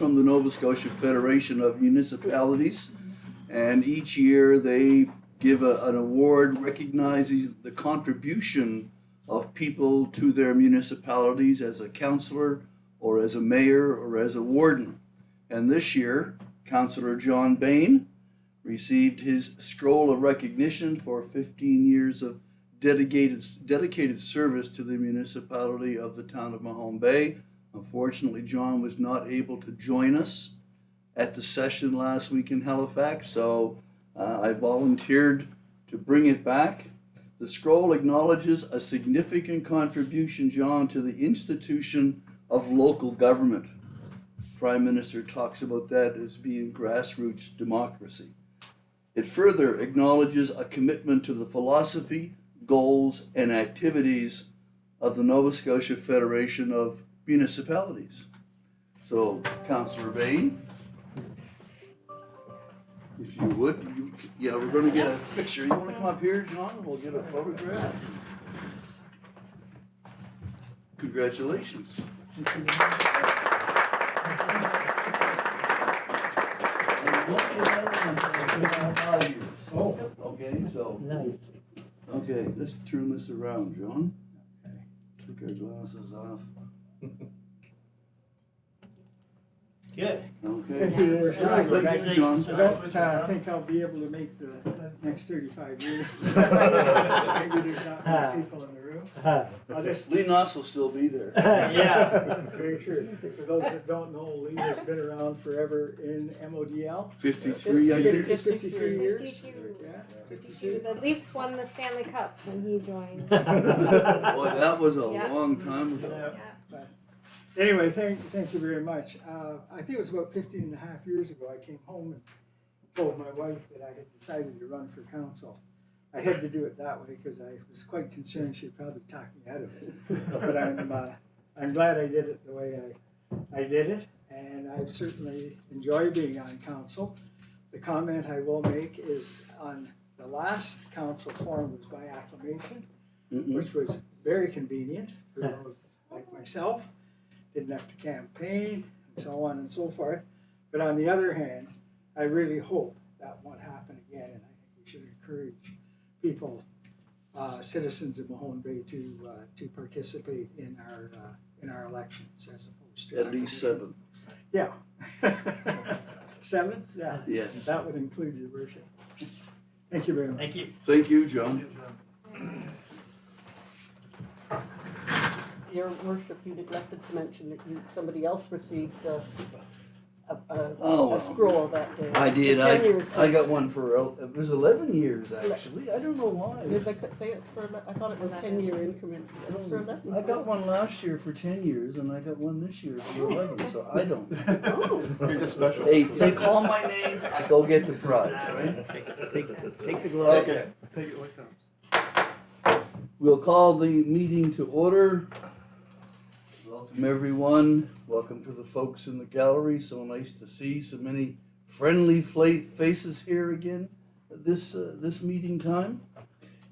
from the Nova Scotia Federation of Municipalities, and each year they give an award recognizing the contribution of people to their municipalities as a councillor or as a mayor or as a warden. And this year, Councillor John Bain received his scroll of recognition for 15 years of dedicated service to the municipality of the town of Mahone Bay. Unfortunately, John was not able to join us at the session last week in Halifax, so I volunteered to bring it back. The scroll acknowledges a significant contribution, John, to the institution of local government. Prime Minister talks about that as being grassroots democracy. It further acknowledges a commitment to the philosophy, goals, and activities of the Nova Scotia Federation of Municipalities. So, Councillor Bain, if you would, we're going to get a picture. You want to come up here, John, and we'll get a photograph? Congratulations. Oh, okay, so. Nice. Okay, let's turn this around, John. Take our glasses off. Good. Okay. Thank you. Thank you, John. I don't think I'll be able to make the next 35 years. Maybe there's not many people in the room. I'll just. Lee Noss will still be there. Yeah. Very true. For those that don't know, Lee has been around forever in MODL. 53, I think. 53 years. 52. Yeah. 52. The Leafs won the Stanley Cup when he joined. Boy, that was a Yeah. long time ago. Yeah. Anyway, thank you very much. I think it was about 15 and a half years ago, I came home and told my wife that I had decided to run for council. I had to do it that way because I was quite concerned she'd probably talk me out of it. But I'm glad I did it the way I did it, and I certainly enjoy being on council. The comment I will make is on the last council forum was by acclamation, which was very convenient for those like myself. Didn't have to campaign and so on and so forth. But on the other hand, I really hope that won't happen again, and I think we should encourage people, citizens of Mahone Bay, to participate in our elections as opposed to At least 7. Yeah. 7? Yeah. Yes. That would include your worship. Thank you very much. Thank you. Thank you, John. Your worship, you neglected to mention that somebody else received a scroll that day. I did. 10 years I got since. one for, it was 11 years actually. I don't know why. Did they say it's for, I thought it was 10-year increments. It's for 11. I got one last year for 10 years and I got one this year for 11, so I don't. Oh. You're just special. They call my name, I go get the prize, right? Take the glove. Okay. Take it when it comes. We'll call the meeting to order. Welcome everyone. Welcome to the folks in the gallery. So nice to see so many friendly faces here again at this meeting time.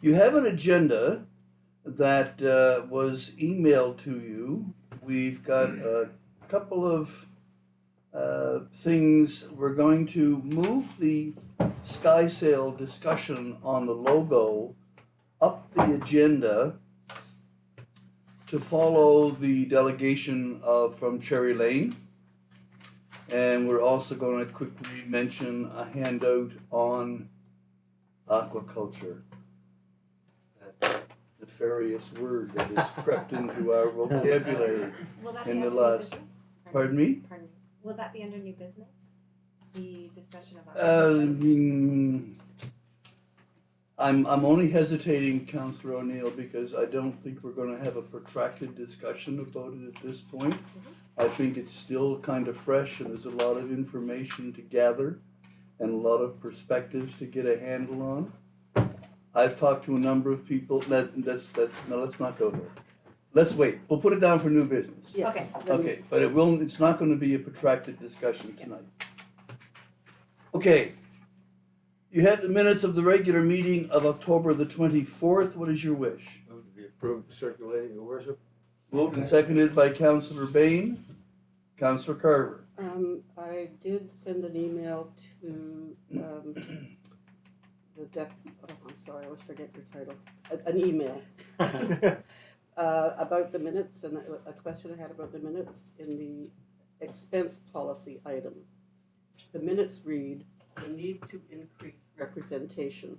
You have an agenda that was emailed to you. We've got a couple of things. We're going to move the sky sail discussion on the logo up the agenda to follow the delegation from Cherry Lane. And we're also going to quickly mention a handout on aquaculture. That nefarious word that has crept into our vocabulary Will that be in the under new last. business? Pardon me? Pardon me. Will that be under new business? The discussion of I'm only hesitating, Councillor O'Neill, because I don't think we're going to have a protracted discussion about it at this point. I think it's still kind of fresh and there's a lot of information to gather and a lot of perspectives to get a handle on. I've talked to a number of people. No, let's not go there. Let's wait. We'll put it down for new business. Yes. Okay. Okay, but it's not going to be a protracted discussion tonight. Okay. You have the minutes of the regular meeting of October the 24th. What is your wish? Move to be approved, circulating your worship. Moved and seconded by Councillor Bain. Councillor Carver. did send an email to I'm sorry, I always forget your title. An email about the minutes, and a question I had about the minutes in the expense policy item. The minutes read, the need to increase representation.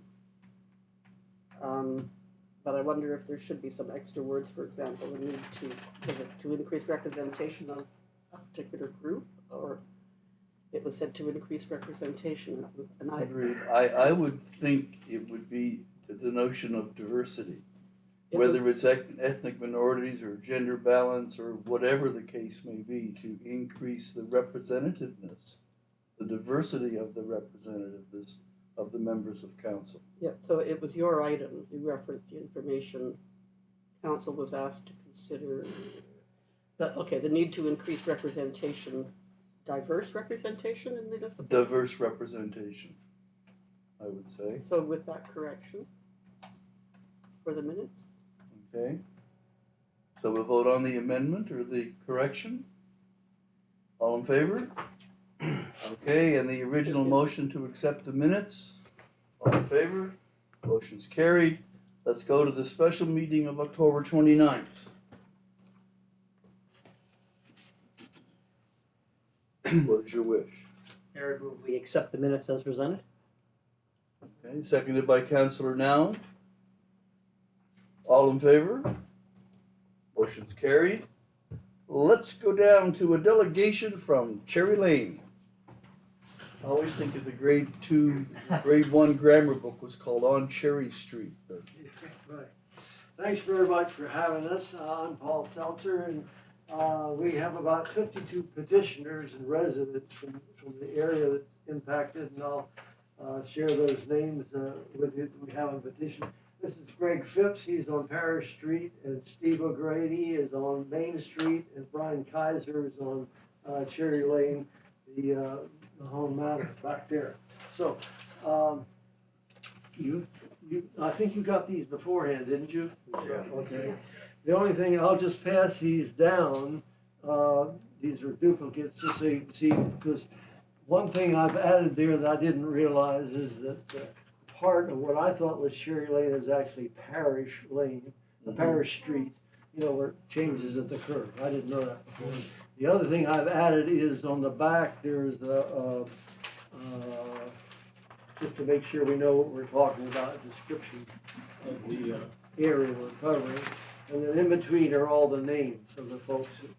But I wonder if there should be some extra words, for example, the need to increase representation of a particular group, or it was said to increase representation, and Agreed. I would think it would be the notion of diversity, it whether it's ethnic minorities or gender balance or whatever the case may be, to increase the representativeness, the diversity of the representativeness of the members of council. Yeah, so it was your item, you referenced the information. Council was asked to consider, the need to increase representation, diverse representation in municipal. Diverse representation, I would say. So with that correction for the minutes? Okay. So we'll vote on the amendment or the correction. All in favor? Okay, and the original motion to accept the minutes. All in favor? Motion's carried. Let's go to the special meeting of October 29th. What is your wish? Mayor, I move we accept the minutes as presented. Okay, seconded by Councillor Now. All in favor? Motion's carried. Let's go down to a delegation from Cherry Lane. I always think of the grade 1 grammar book was called On Cherry Street. Right. Thanks very much for having us. I'm Paul Seltzer, and we have about 52 petitioners and residents from the area that's impacted, and I'll share those names with you. We have a petition. This is Greg Phipps, he's on Parish Street, and Steve O'Grady is on Main Street, and Brian Kaiser is on Cherry Lane, the Mahone Manor back there. So, I think you got these beforehand, didn't you? Yeah. Okay. The only thing, I'll just pass these down. These are duplicates, just so you can see, because one thing I've added there that I didn't realize is that part of what I thought was Cherry Lane is actually Parish Lane, the Parish Street, where it changes at the curve. I didn't know that before. The other thing I've added is on the back, there's just to make sure we know what we're talking about, a description of the area we're covering. And then in between are all the names of the folks that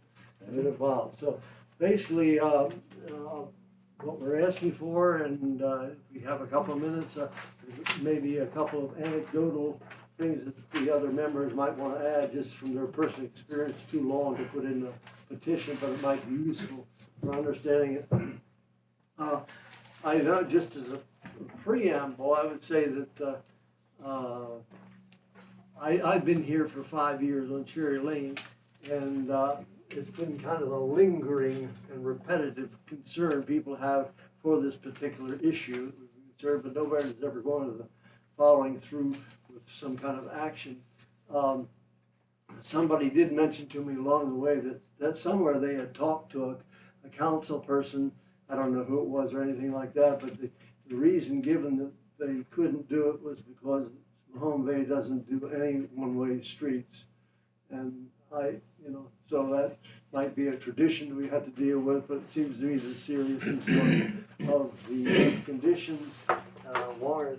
have been involved. So basically, what we're asking for, and if we have a couple of minutes, maybe a couple of anecdotal things that the other members might want to add just from their personal experience. Too long to put in the petition, but it might be useful for understanding it. I know, just as a preamble, I would say that I've been here for 5 years on Cherry Lane, and it's been kind of a lingering and repetitive concern people have for this particular issue. But nobody's ever gone to the following through with some kind of action. Somebody did mention to me along the way that somewhere they had talked to a council person. I don't know who it was or anything like that, but the reason given that they couldn't do it was because Mahone Bay doesn't do any one-way streets. And so that might be a tradition we have to deal with, but it seems to me the seriousness of the conditions warrant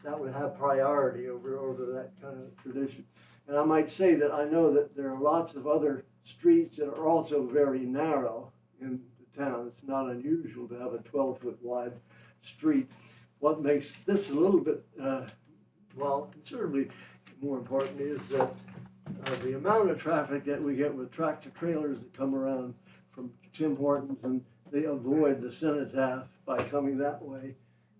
that would have priority over that kind of tradition. And I might say that I know that there are lots of other streets that are also very narrow in the town. It's not unusual to have a 12-foot wide street. What makes this a little bit, considerably more important is that the amount of traffic that we get with tractor trailers that come around from Tim Hortons, and they avoid the Cenotaph by coming that way.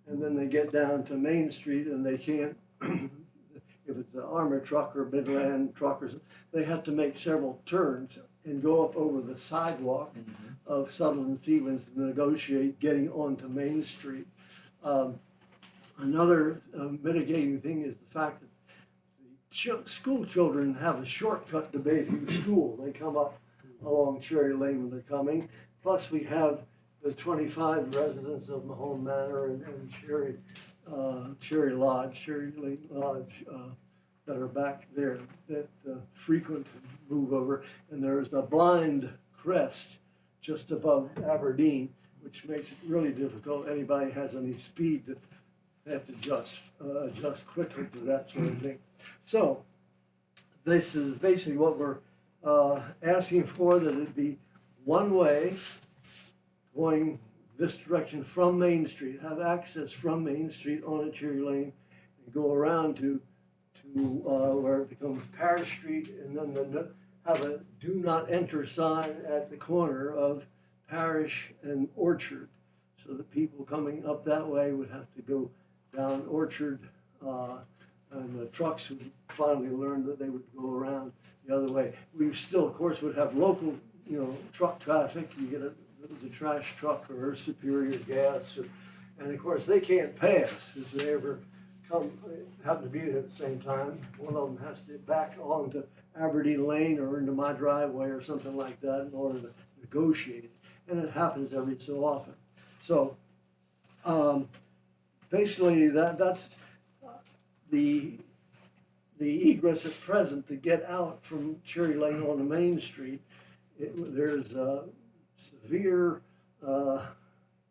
And then they get down to Main Street and they can't, if it's an armored truck or Midland truck, they have to make several turns and go up over the sidewalk of Sutherland Stevens to negotiate getting onto Main Street. Another mitigating thing is the fact that school children have a shortcut to Bayview School. They come up along Cherry Lane when they're coming. Plus we have the 25 residents of Mahone Manor and Cherry Lane Lodge, that are back there that frequent move over. And there's a blind crest just above Aberdeen, which makes it really difficult. Anybody has any speed that they have to adjust quickly to that sort of thing. So this is basically what we're asking for, that it be one way going this direction from Main Street, have access from Main Street on a Cherry Lane and go around to where it becomes Parish Street, and then have a do not enter sign at the corner of Parish and Orchard, so that people coming up that way would have to go down Orchard, and the trucks would finally learn that they would go around the other way. We still, of course, would have local, truck traffic. You get the trash truck or Superior Gas, and of course they can't pass if they ever happen to be there at the same time. One of them has to back onto Aberdeen Lane or into my driveway or something like that in order to negotiate it, and it happens every so often. So basically that's the egress at present to get out from Cherry Lane onto Main Street. There's a severe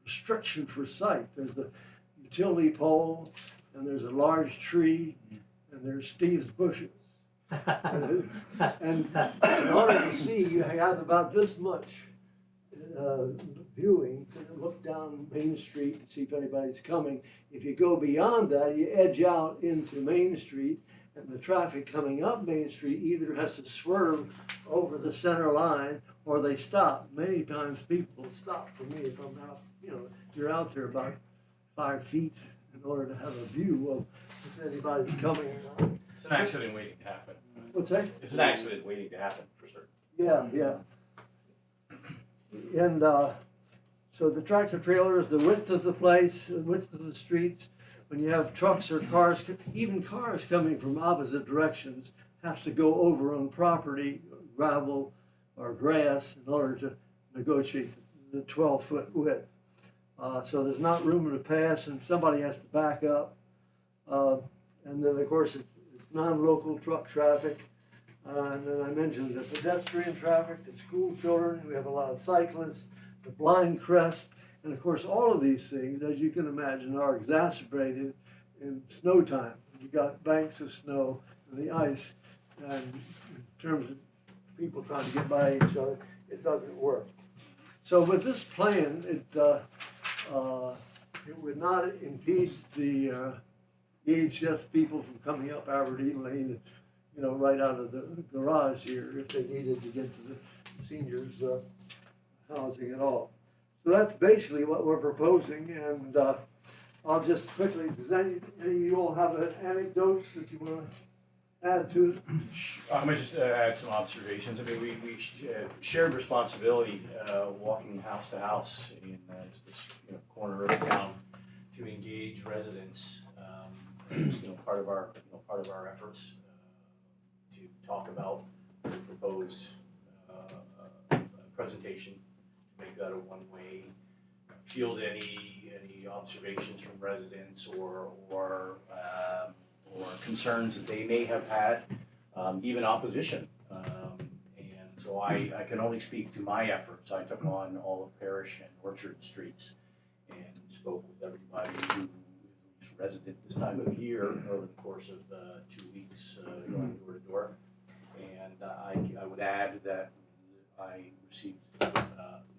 restriction for sight. There's the utility pole, and there's a large tree, and there's Steve's bushes. And in order to see, you have about this much viewing to look down Main Street to see if anybody's coming. If you go beyond that, you edge out into Main Street, and the traffic coming up Main Street either has to swerve over the center line or they stop. Many times people stop for me if I'm out, you're out there about 5 feet in order to have a view of if anybody's coming or not. It's an accident waiting to happen. What's that? It's an accident waiting to happen for certain. Yeah. And so the tractor trailer is the width of the place, the width of the streets. When you have trucks or cars, even cars coming from opposite directions, have to go over on property, gravel or grass, in order to negotiate the 12-foot width. So there's not room to pass, and somebody has to back up. And then, of course, it's non-local truck traffic. And then I mentioned the pedestrian traffic, the school children, we have a lot of cyclists, the blind crest, and of course all of these things, as you can imagine, are exacerbated in snow time. You've got banks of snow and the ice, and in terms of people trying to get by each other, it doesn't work. So with this plan, it would not impede the EHS people from coming up Aberdeen Lane, right out of the garage here if they needed to get to the seniors' housing at all. So that's basically what we're proposing, and I'll just quickly, does any of you all have anecdotes that you want to add to it? I'm gonna just add some observations. I mean, we shared responsibility, walking house to house in this corner of town to engage residents. It's part of our efforts to talk about the proposed presentation, to make that a one-way, field any observations from residents or concerns that they may have had, even opposition. And so I can only speak to my efforts. I took on all of Parish and Orchard Streets and spoke with everybody who is resident this time of year over the course of 2 weeks, going door to door. And I would add that I received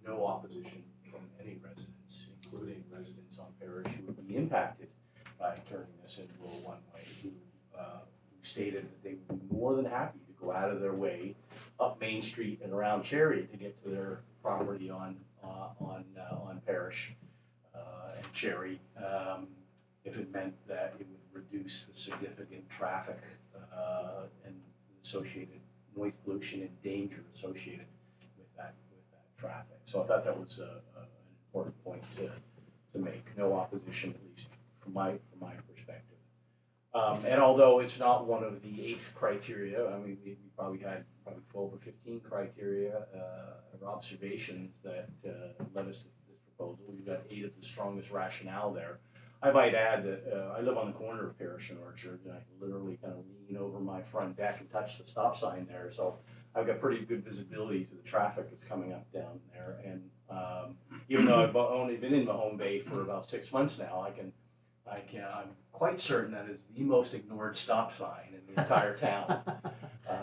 no opposition from any residents, including residents on Parish who would be impacted by turning this into a one-way, who stated that they would be more than happy to go out of their way up Main Street and around Cherry to get to their property on Parish and Cherry, if it meant that it would reduce the significant traffic and associated noise pollution and danger associated with that traffic. So I thought that was an important point to make. No opposition, at least from my perspective. And although it's not one of the 8 criteria, I mean, we probably had 12 or 15 criteria or observations that led us to this proposal. that aided the strongest rationale there. I might add that I live on the corner of Parish and Orchard, and I can literally kind of lean over my front deck and touch the stop sign there. So I've got pretty good visibility to the traffic that's coming up down there. And even though I've only been in Mahone Bay for about 6 months now, I'm quite certain that is the most ignored stop sign in the entire town.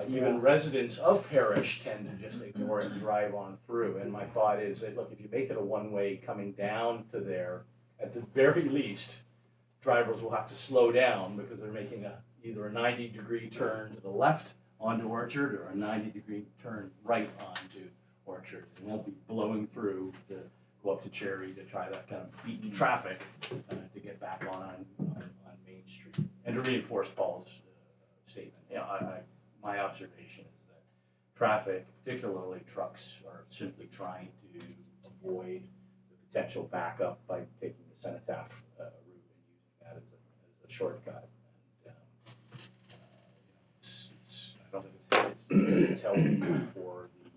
Even residents of Parish tend to just ignore it and drive on through. And my thought is that, look, if you make it a one-way coming down to there, at the very least, drivers will have to slow down because they're making either a 90-degree turn to the left onto Orchard or a 90-degree turn right onto Orchard. They won't be blowing through to go up to Cherry to try to kind of beat the traffic to get back on Main Street. And to reinforce Paul's statement, my observation is that traffic, particularly trucks, are simply trying to avoid the potential backup by taking the Cenotaph route and using that as a shortcut. And, I don't think it's healthy for the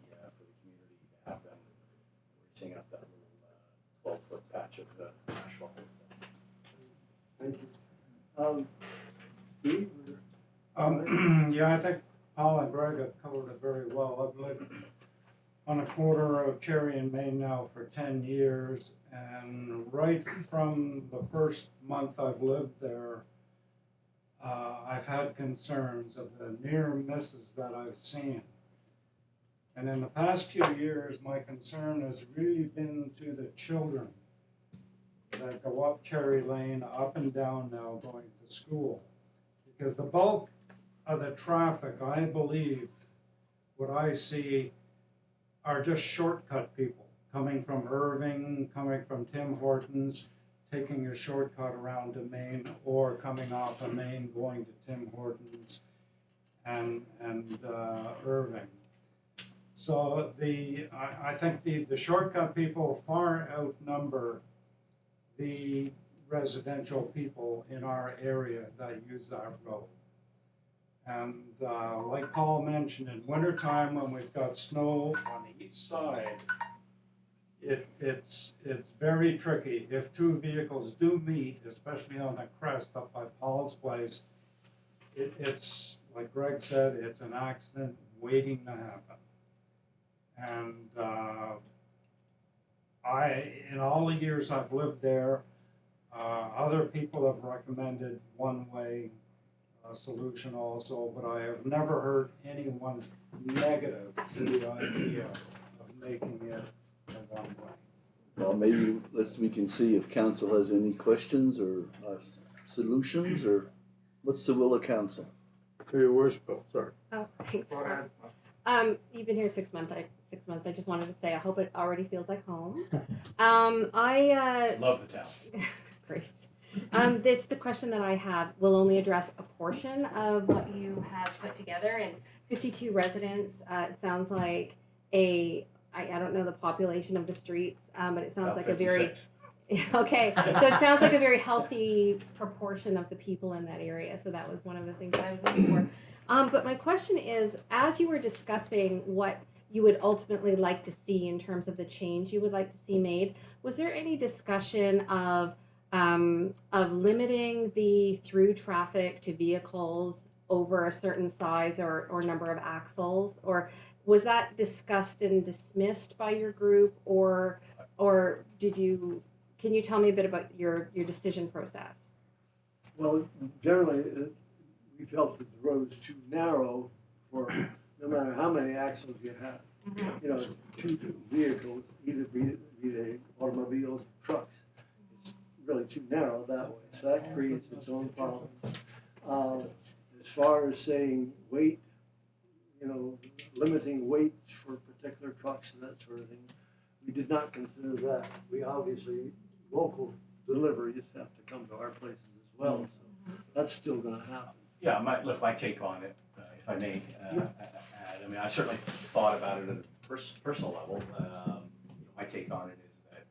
community to have them racing up that little 12-foot patch of asphalt. Thank you. Steve? Yeah, I think Paul and Greg have covered it very well. I've lived on a corner of Cherry and Main now for 10 years, and right from the first month I've lived there, I've had concerns of the near misses that I've seen. And in the past few years, my concern has really been to the children that go up Cherry Lane, up and down now going to school. Because the bulk of the traffic, I believe, what I see are just shortcut people coming from Irving, coming from Tim Hortons, taking a shortcut around to Main, or coming off of Main going to Tim Hortons and Irving. So I think the shortcut people far outnumber the residential people in our area that use that road. And like Paul mentioned, in wintertime when we've got snow on each side, it's very tricky. If two vehicles do meet, especially on the crest up by Paul's place, it's like Greg said, it's an accident waiting to happen. And in all the years I've lived there, other people have recommended one-way solution also, but I have never heard anyone negative to the idea of making it a one-way. Well, maybe we can see if council has any questions or solutions, or what's the will of council? Hey, where's Bill? Sorry. Oh, thanks. Go ahead. You've been here 6 months. 6 months. I just wanted to say I hope it already feels like home. Love the town. Great. The question that I have will only address a portion of what you have put together, and 52 residents. It sounds like I don't know the population of the streets, but it sounds About like a very 56. okay. So it sounds like a very healthy proportion of the people in that area. So that was one of the things that I was looking for. But my question is, as you were discussing what you would ultimately like to see in terms of the change you would like to see made, was there any discussion of limiting the through traffic to vehicles over a certain size or number of axles, or was that discussed and dismissed by your group, or can you tell me a bit about your decision process? Well, generally, we felt that the road is too narrow for no matter how many axles you have. You know, two vehicles, either be they automobiles, trucks. It's really too narrow that way, so that creates its own problems. As far as saying weight, you know, limiting weight for particular trucks and that sort of thing, we did not consider that. We obviously, local deliveries have to come to our places as well, so that's still gonna happen. Yeah, my take on it, if I may add, I mean, I certainly thought about it at a personal level. My take on it is that it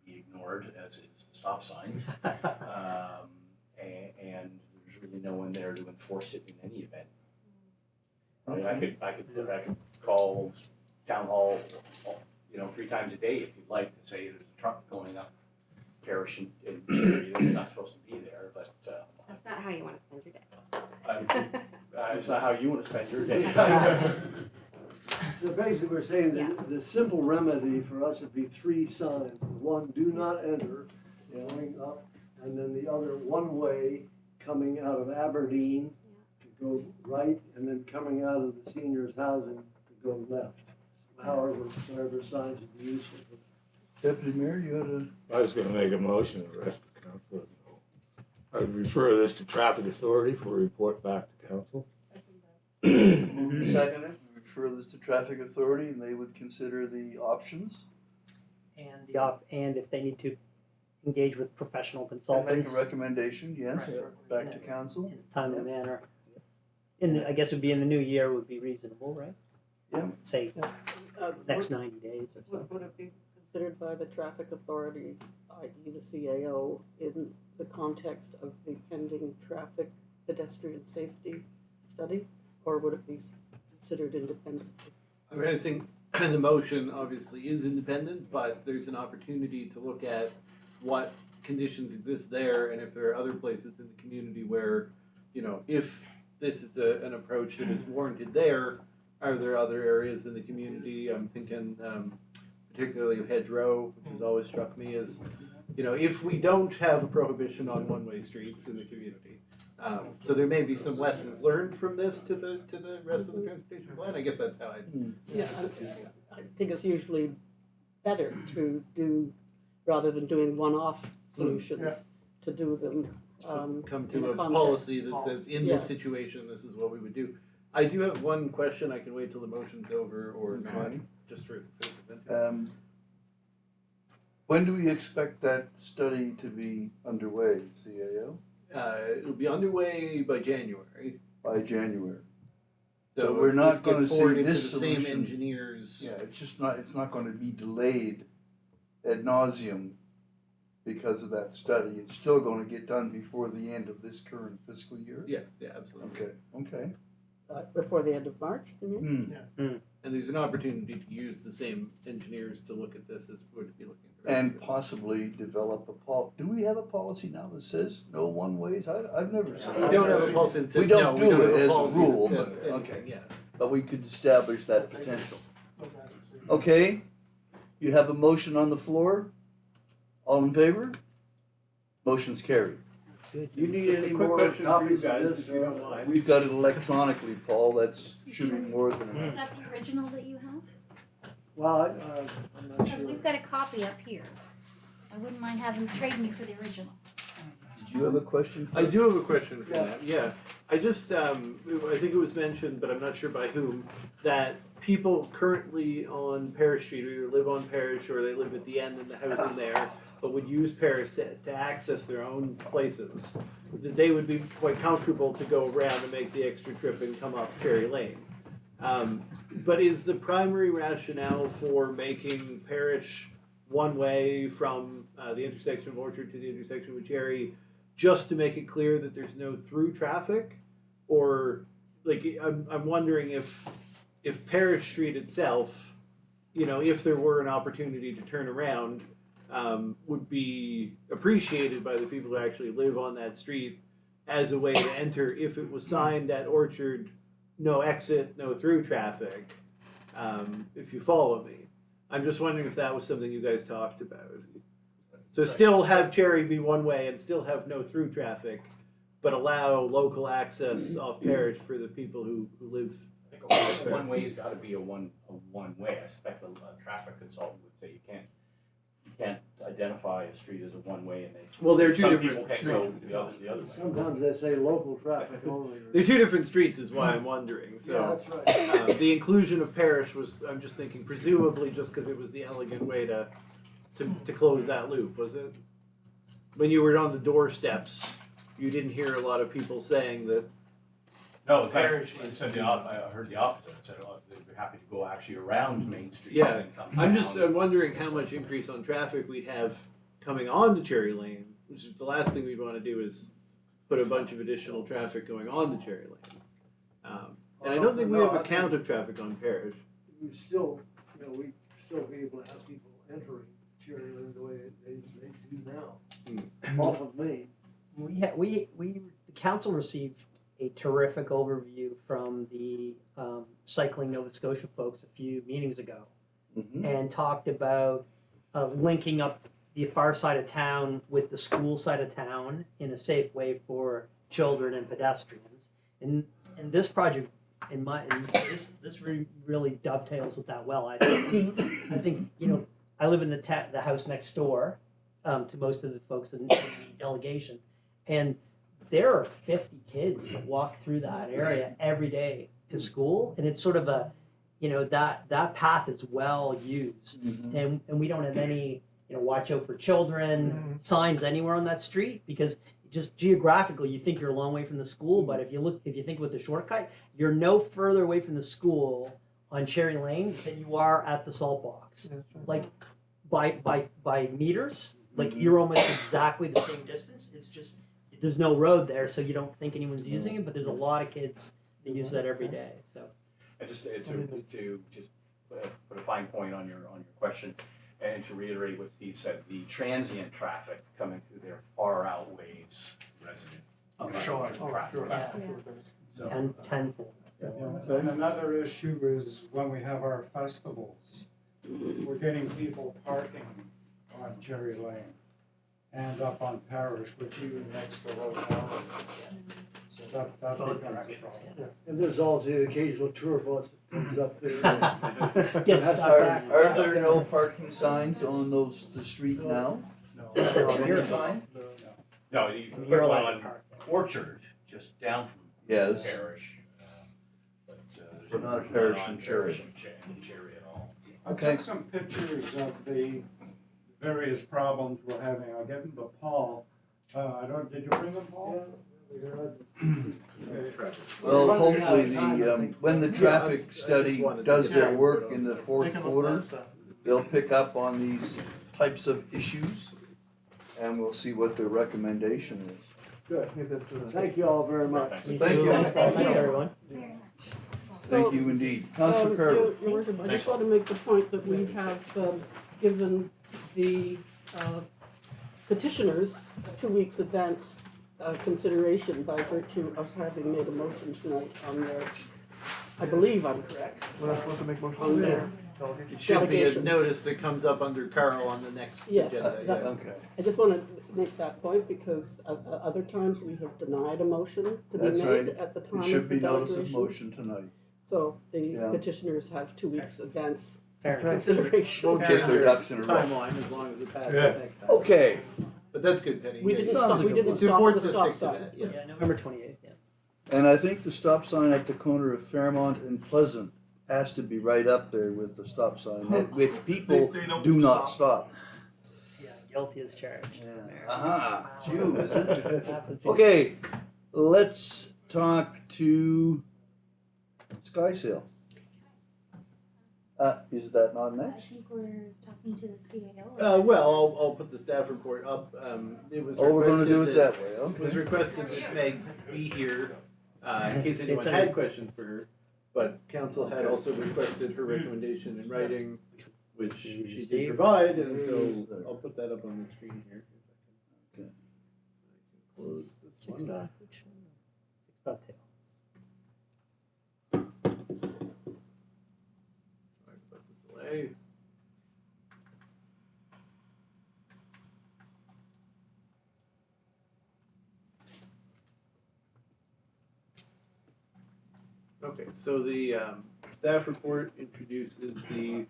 will be ignored, as is the stop sign. And there's really no one there to enforce it in any event. I mean, I could call town hall 3 times a day if you'd like to say there's a truck going up Parish and Cherry that's not supposed to be there, but That's not how you want to spend your day. it's not how you want to spend your day. So basically, we're saying Yeah. that the simple remedy for us would be 3 signs. The one, do not enter, going up, and then the other, one way, coming out of Aberdeen to go right, and then coming out of the seniors' housing to go left. However, whatever signs would be useful. Deputy Mayor, you had a, I was gonna make a motion, the rest of the council doesn't know. I would refer this to traffic authority for a report back to council. second it, refer this to traffic authority and they would consider the options And if they need to engage with professional and make consultants a recommendation, yes, Right. back to council. in a timely manner. I guess it would be in the new year would be reasonable, right? Yeah. Say Uh, next 90 days or so. would it be considered by the traffic authority, i.e. the CAO, in the context of the pending traffic pedestrian safety study? Or would it be considered independently? I mean, I think the motion obviously is independent, but there's an opportunity to look at what conditions exist there and if there are other places in the community where, if this is an approach that is warranted there, are there other areas in the community? I'm thinking particularly of Hedgerow, which has always struck me as, if we don't have a prohibition on one-way streets in the community. So there may be some lessons learned from this to the rest of the transportation plan. I guess that's how I. Yeah, I think it's usually better to do, rather than doing one-off solutions, to do them Come in to a a context. policy that says, in Yeah. this situation, this is what we would do. I do have one question. I can wait till the motion's over or not, Okay. just for. When do we expect that study to be underway, CAO? It'll be underway by January. By January. So So we're if not this gonna gets see forwarded to the this same solution. engineers. Yeah, it's not gonna be delayed ad nauseum because of that study. It's still gonna get done before the end of this current fiscal year? Yeah, absolutely. Okay. Before the end of March, you mean? And there's an opportunity to use the same engineers to look at this as would be looking at the rest And of it. possibly develop do we have a policy now that says no one-ways? I've never seen. We don't have a policy that says We don't no, do we don't it have a as a policy rule, that says but- anything, okay. yeah. But we could establish that potential. Okay, you have a motion on the floor. All in favor? Motion's carried. You need Just a any quick more question for you copies of guys, this? if you don't mind. We've got it electronically, Paul. That's shooting more than enough. Is that the original that you have? Well, I'm not Because sure. we've got a copy up here. I wouldn't mind trading you for the original. Did you have a question? I do have a question for Yeah. that. Yeah, I just I think it was mentioned, but I'm not sure by whom, that people currently on Parish Street either live on Parish or they live at the end in the housing there, but would use Parish to access their own places. That they would be quite comfortable to go around and make the extra trip and come up Cherry Lane. But is the primary rationale for making Parish one way from the intersection of Orchard to the intersection with Cherry just to make it clear that there's no through traffic? Or like I'm wondering if Parish Street itself, if there were an opportunity to turn around, would be appreciated by the people who actually live on that street as a way to enter if it was signed at Orchard, no exit, no through traffic, if you follow me. I'm just wondering if that was something you guys talked about. So still have Cherry be one way and still have no through traffic, but allow local access off Parish for the people who live. I think a one way's gotta be a one way. I suspect a traffic consultant would say you can't identify a street as a one way and they. Well, they're two some different people can go streets. the other way. Sometimes they say local traffic only. They're two different streets is why I'm wondering, Yeah, so. that's right. The inclusion of Parish was, I'm just thinking presumably just because it was the elegant way to close that loop, was it? When you were on the doorsteps, you didn't hear a lot of people saying that. No, it said I heard the opposite. It said they'd be happy to go actually around Main Street Yeah, and then come I'm down. just wondering how much increase on traffic we'd have coming on to Cherry Lane, which is the last thing we'd want to do is put a bunch of additional traffic going on to Cherry Lane. And I don't think we have a count of traffic on Parish. We still, we still be able to have people entering Cherry Lane the way they do now. Off of Main. The council received a terrific overview from the Cycling Nova Scotia folks a few meetings ago, and talked about linking up the far side of town with the school side of town in a safe way for children and pedestrians. And this project, this really dovetails with that well. I think I live in the house next door to most of the folks in the delegation, and there are 50 kids that walk through that area every day to school, and it's sort of a, that path is well used, and we don't have any, watch out for children signs anywhere on that street, because just geographically you think you're a long way from the school, but if you think with the shortcut, you're no further away from the school on Cherry Lane than you are at the salt box. Like by meters, like you're almost exactly the same distance. It's just there's no road there, so you don't think anyone's using it, but there's a lot of kids that use that every day. So, And just to put a fine point on your question, and to reiterate what Steve said, the transient traffic coming through there far outweighs resident traffic. yeah, So, tenfold. And another issue is when we have our festivals, we're getting people parking on Cherry Lane and up on Parish, which even makes the road narrower. So that becomes a problem. And there's also the occasional tour bus that comes up there. Gets That's stuck our- back. Are there no parking signs on the street now? No, Winter time? no, you can put You're one allowed to on park. Orchard, just down from Yes. Parish. But there's But not none Parish on and Cherry. Cherry at all. I took some pictures of the various problems we're having. I'll give them to Paul. Did you bring them, Paul? Well, hopefully when the traffic study does their work in the fourth quarter, they'll pick up on these types of issues, and we'll see what their recommendation is. Good. Thank you all very much. Thank you. Thanks, Paul. Thank Thanks, you. everyone. Very much. Thank you indeed. Councilor Carter. Your Worship, I just want to make the point that we have given the petitioners 2 weeks advance consideration by virtue of having made a motion tonight on their, I believe I'm correct. We're not supposed to make motions. On their, It should be a Delegation. notice that comes up under Carl on the next Yes, agenda. that- yeah. Okay. I just want to make that point because other times we have denied a motion to be That's made right. at the time It of should the be notice of deliberation. motion tonight. So the Yeah. petitioners have 2 weeks advance Fair enough. consideration. We'll Get change their our ducks in a row. timeline as long as it passes Yeah. next time. Okay. But that's good, Penny. We Yeah, didn't yeah. stop, we like a- didn't It's stop important the to stop stick to sign. that, yeah. Yeah, November 28th. Yeah. And I think the stop sign at the corner of Fairmont and Pleasant has to be right up there with the stop sign, at which people They don't do not stop. Yeah, guilty as charged. Yeah. Aha, it's you, isn't it? Happens. Okay, let's talk to Sky Sail. Is that not I next? think we're talking to the CAO. Well, I'll put the staff report up. It was Oh, we're gonna do requested it that way, It was okay. requested that Meg be here, in case anyone It's a- had questions for her. But council had also requested her recommendation in writing, which she did Steve? provide, and so I'll put that up on the screen here. Okay. I can close this Six one. dot, which one? 6.2. Sorry about the delay. Okay, so the staff report introduces the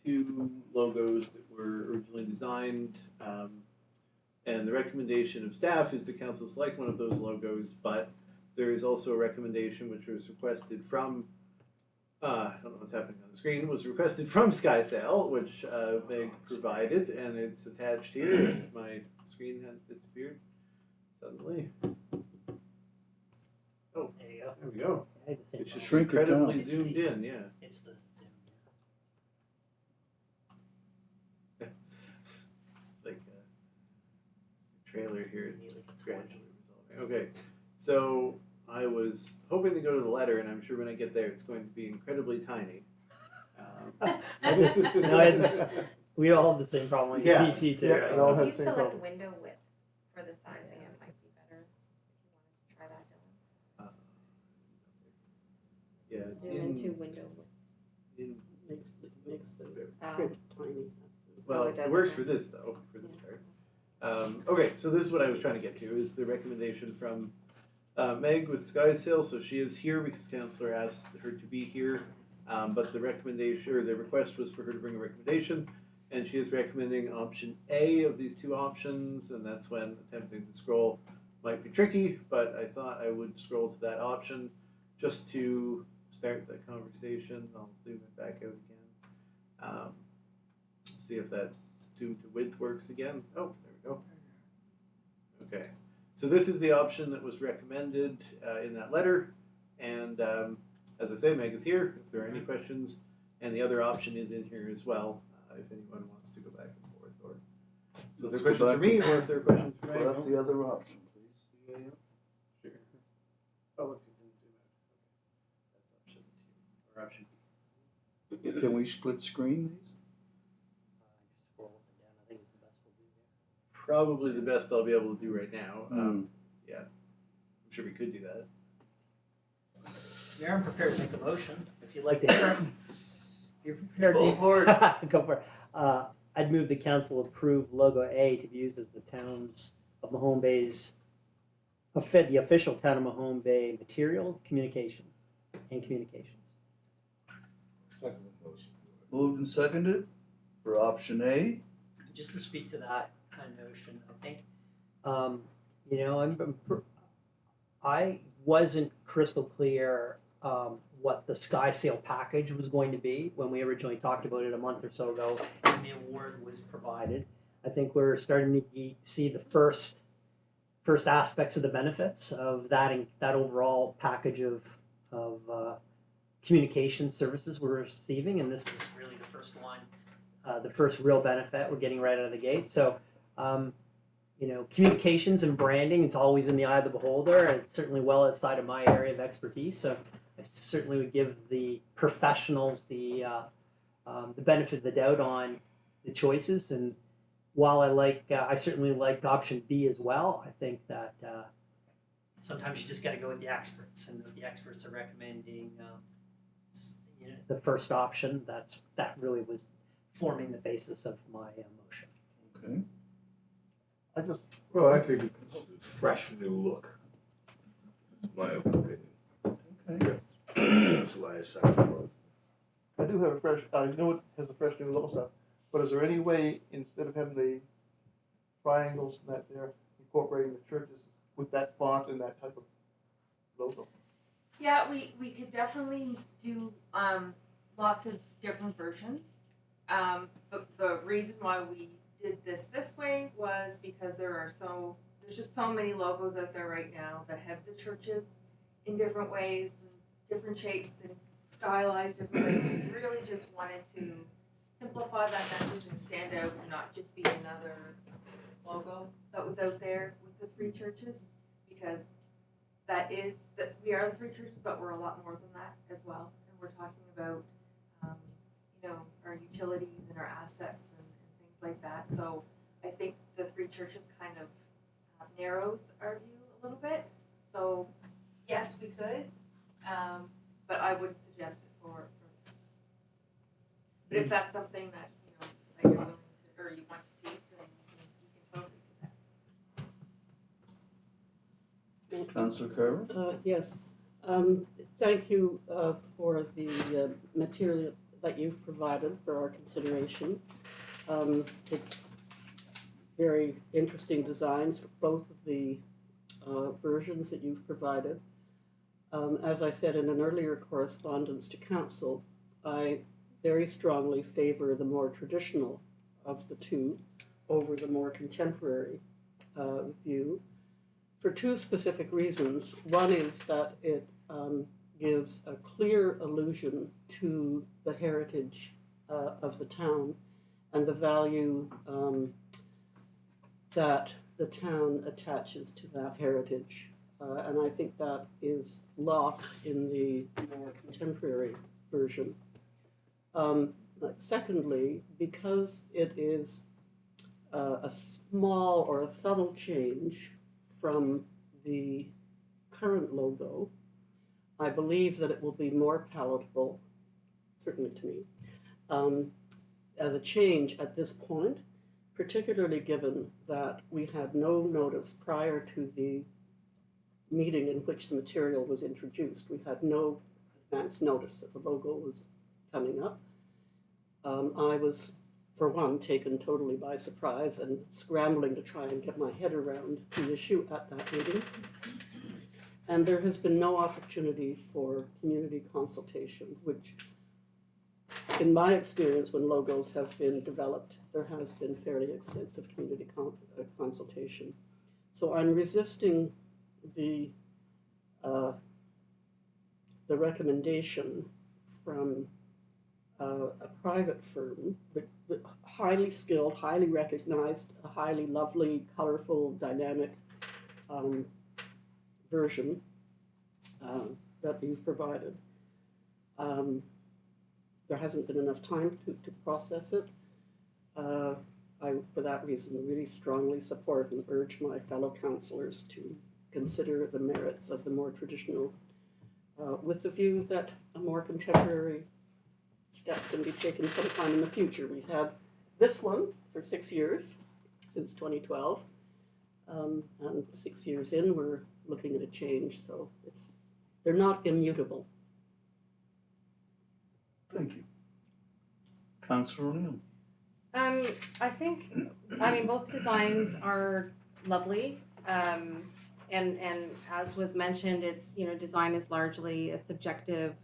two logos that were originally designed. And the recommendation of staff is the council select one of those logos, but there is also a recommendation which was requested from, I don't know what's happening on the screen, was requested from SkySail, which Meg provided, and it's attached here. If my screen had disappeared suddenly. There you go. There we go. I had the same It's just Shrink it down. incredibly It's zoomed the- in, yeah. It's the Zoom. It's like a trailer here, it's gradually resolving. Okay, so I was hoping to go to the letter, and I'm sure when I get there, it's going to be incredibly tiny. No, we all have the same problem with Yeah. PC too. Yeah, right? we all If have you the same select problem. window width for the sizing, it might be better. If you wanted to try that, Dylan. Yeah, it's Zoom into window width. in Makes the Oh. print tiny. well, it it does, works okay. for this though, for this Yeah. part. Okay, so this is what I was trying to get to, is the recommendation from Meg with Skysail. So she is here because Councillor asked her to be here. But the recommendation, or the request was for her to bring a recommendation, and she is recommending option A of these two options, and that's when attempting to scroll might be tricky, but I thought I would scroll to that option just to start the conversation. I'll zoom it back out again. See if that zoom to width works again. Oh, there we go. Okay, so this is the option that was recommended in that letter, and as I say, Meg is here if there are any questions, and the other option is in here as well, if anyone wants to go back and forth, or so if there Let's are go questions for back. me, or if there are questions for Meg. Put up the other option, please. Sure. Oh, look, it didn't zoom out. Okay. That's option 2, or option B. Can we split screen these? Just scroll up and down. I think it's the best we'll do there. Probably the best I'll be able to do right now. Hmm. I'm sure we could do that. I'm prepared to make a motion if you'd like to hear it. You're prepared Go to for it. Go for it. I'd move the council approve logo A to be used as the town's of Mahone Bay's the official town of Mahone Bay material communications and communications. Second motion. Moved and seconded for option A. Just to speak to that notion, I think, you know, I wasn't crystal clear what the Sky Sail package was going to be when we originally talked about it a month or so ago, and the award was provided. I think we're starting to see the first aspects of the benefits of that overall package of communication services we're receiving, and this is really the first one, the first real benefit we're getting right out of the gate. So, you know, communications and branding, it's always in the eye of the beholder, and it's certainly well outside of my area of expertise. So I certainly would give the professionals the benefit of the doubt on the choices. And while I certainly liked option B as well, I think that sometimes you just got to go with the experts, and if the experts are recommending you know, the first option, that really was forming the basis of my motion. Okay. Well, I think it's a fresh new look. That's my opinion. Okay. That's why I second it. I do have a fresh, I know it has a fresh new logo stuff, but is there any way, instead of having the triangles and that there, incorporating the churches with that font and that type of logo? Yeah, we could definitely do lots of different versions. The reason why we did this way was because there's just so many logos out there right now that have the churches in different ways and different shapes and stylized different ways. We really just wanted to simplify that message and stand out and not just be another logo that was out there with the 3 churches, because we are the 3 churches, but we're a lot more than that as well. And we're talking about, you know, our utilities and our assets and things like that. So I think the 3 churches kind of narrows our view a little bit. So yes, we could, but I wouldn't suggest it for this. But if that's something that, you know, that you're willing to, or you want to see, then you can totally do that. Councillor Carver? Yes, thank you for the material that you've provided for our consideration. It's very interesting designs for both of the versions that you've provided. As I said in an earlier correspondence to council, I very strongly favor the more traditional of the 2 over the more contemporary view, for 2 specific reasons. One is that it gives a clear allusion to the heritage of the town and the value that the town attaches to that heritage. And I think that is lost in the more contemporary version. Secondly, because it is a small or a subtle change from the current logo, I believe that it will be more palatable, certainly to me, as a change at this point, particularly given that we had no notice prior to the meeting in which the material was introduced. We had no advance notice that the logo was coming up. I was, for one, taken totally by surprise and scrambling to try and get my head around the issue at that meeting. And there has been no opportunity for community consultation, which, in my experience, when logos have been developed, there has been fairly extensive community consultation. So I'm resisting the recommendation from a private firm, but highly skilled, highly recognized, a highly lovely, colorful, dynamic version that you've provided. There hasn't been enough time to process it. I, for that reason, really strongly support and urge my fellow councillors to consider the merits of the more traditional, with the view that a more contemporary step can be taken sometime in the future. We've had this one for 6 years, since 2012, and 6 years in, we're looking at a change, so they're not immutable. Thank you. Councillor O'Neill. I think, both designs are lovely. And as was mentioned, it's, design is largely a subjective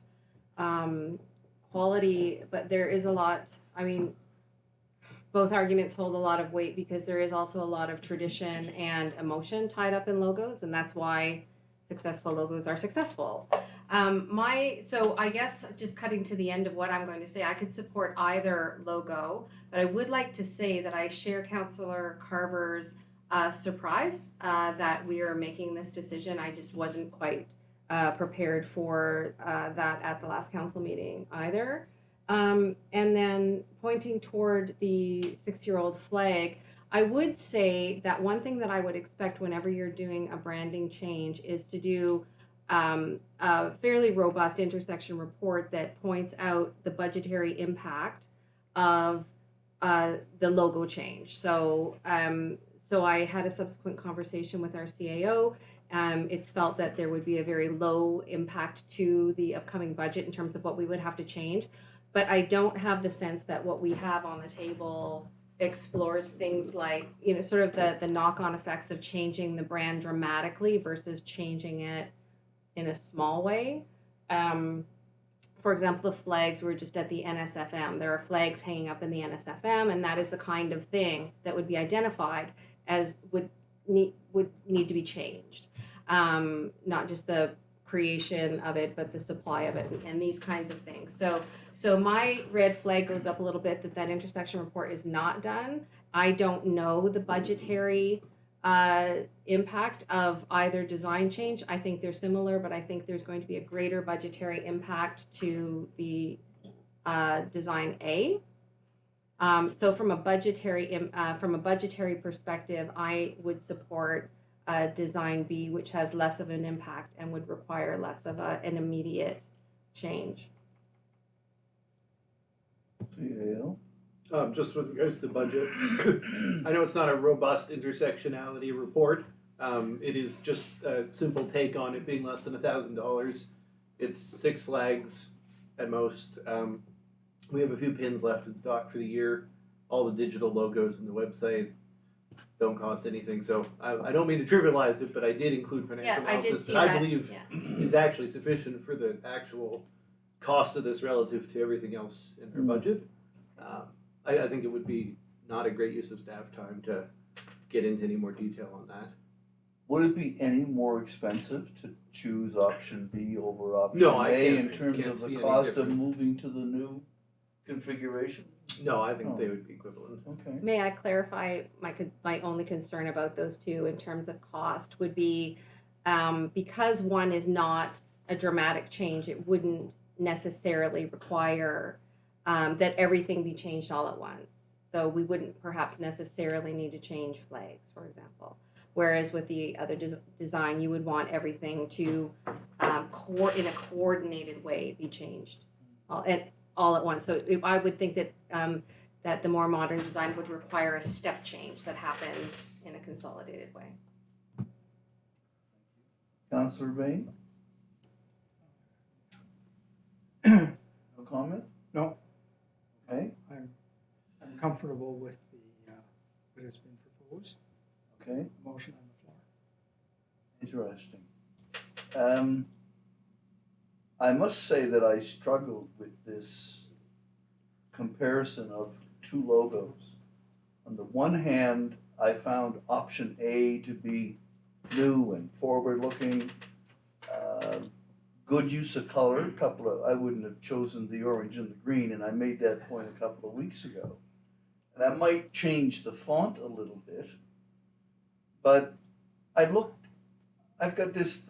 quality, but there is a lot, both arguments hold a lot of weight because there is also a lot of tradition and emotion tied up in logos, and that's why successful logos are successful. So I guess just cutting to the end of what I'm going to say, I could support either logo, but I would like to say that I share Councillor Carver's surprise that we are making this decision. I just wasn't quite prepared for that at the last council meeting either. And then pointing toward the 6-year-old flag, I would say that one thing that I would expect whenever you're doing a branding change is to do a fairly robust intersection report that points out the budgetary impact of the logo change. So I had a subsequent conversation with our CAO. It's felt that there would be a very low impact to the upcoming budget in terms of what we would have to change. But I don't have the sense that what we have on the table explores things like, sort of the knock-on effects of changing the brand dramatically versus changing it in a small way. For example, the flags were just at the NSFM. There are flags hanging up in the NSFM, and that is the kind of thing that would be identified as would need to be changed. Not just the creation of it, but the supply of it and these kinds of things. So my red flag goes up a little bit that intersection report is not done. I don't know the budgetary impact of either design change. I think they're similar, but I think there's going to be a greater budgetary impact to the design A. So from a budgetary perspective, I would support design B, which has less of an impact and would require less of an immediate change. CAO. Just with regards to the budget, I know it's not a robust intersectionality report. It is just a simple take on it being less than $1,000. It's 6 flags at most. We have a few pins left in stock for the year. All the digital logos in the website don't cost anything. So I don't mean to trivialize it, but I did include financial analysis that I believe is actually sufficient for the actual cost of this relative to everything else in our budget. I think it would be not a great use of staff time to get into any more detail on that. Would it be any more expensive to choose option B over option No, I A can't- in terms can't of see the any cost of difference. moving to the new configuration? No, I think they would be equivalent. Okay. May I clarify my only concern about those two in terms of cost would be because one is not a dramatic change, it wouldn't necessarily require that everything be changed all at once. So we wouldn't perhaps necessarily need to change flags, for example. Whereas with the other design, you would want everything to in a coordinated way be changed all at once. So I would think that that the more modern design would require a step change that happened in a consolidated way. Councillor Bain? No comment? No. Okay, I'm comfortable with the, what has been proposed, okay, motion on the floor. interesting. I must say that I struggled with this comparison of two logos. On the one hand, I found option A to be new and forward-looking, good use of color. I wouldn't have chosen the orange and the green, and I made that point a couple of weeks ago. And I might change the font a little bit, but I've got this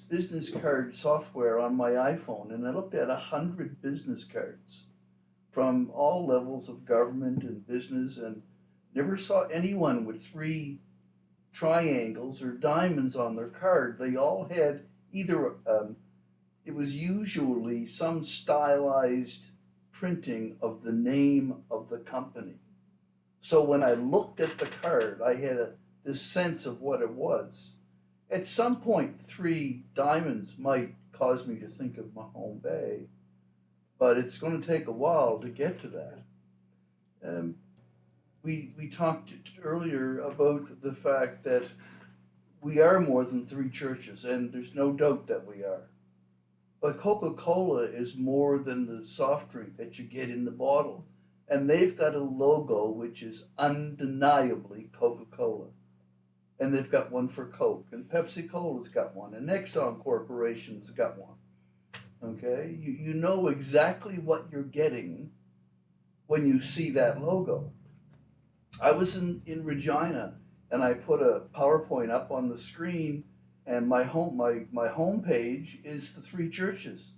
business card software on my iPhone, and I looked at 100 business cards from all levels of government and business, and never saw anyone with 3 triangles or diamonds on their card. They all had either it was usually some stylized printing of the name of the company. So when I looked at the card, I had this sense of what it was. At some point, 3 diamonds might cause me to think of Mahone Bay, but it's going to take a while to get to that. We talked earlier about the fact that we are more than 3 churches, and there's no doubt that we are. But Coca-Cola is more than the soft drink that you get in the bottle. And they've got a logo which is undeniably Coca-Cola. And they've got one for Coke, and Pepsi-Cola's got one, and Exxon Corporation's got one. Okay? You know exactly what you're getting when you see that logo. I was in Regina, and I put a PowerPoint up on the screen, and my home page is the 3 churches.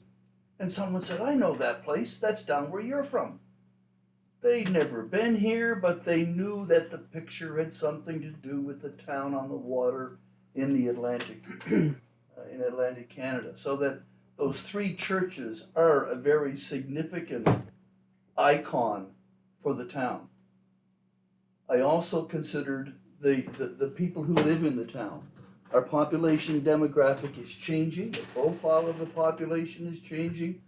And someone said, I know that place, that's down where you're from. They'd never been here, but they knew that the picture had something to do with the town on the water in the Atlantic, in Atlantic Canada. So that those 3 churches are a very significant icon for the town. I also considered the people who live in the town. Our population demographic is changing, the profile of the population is changing,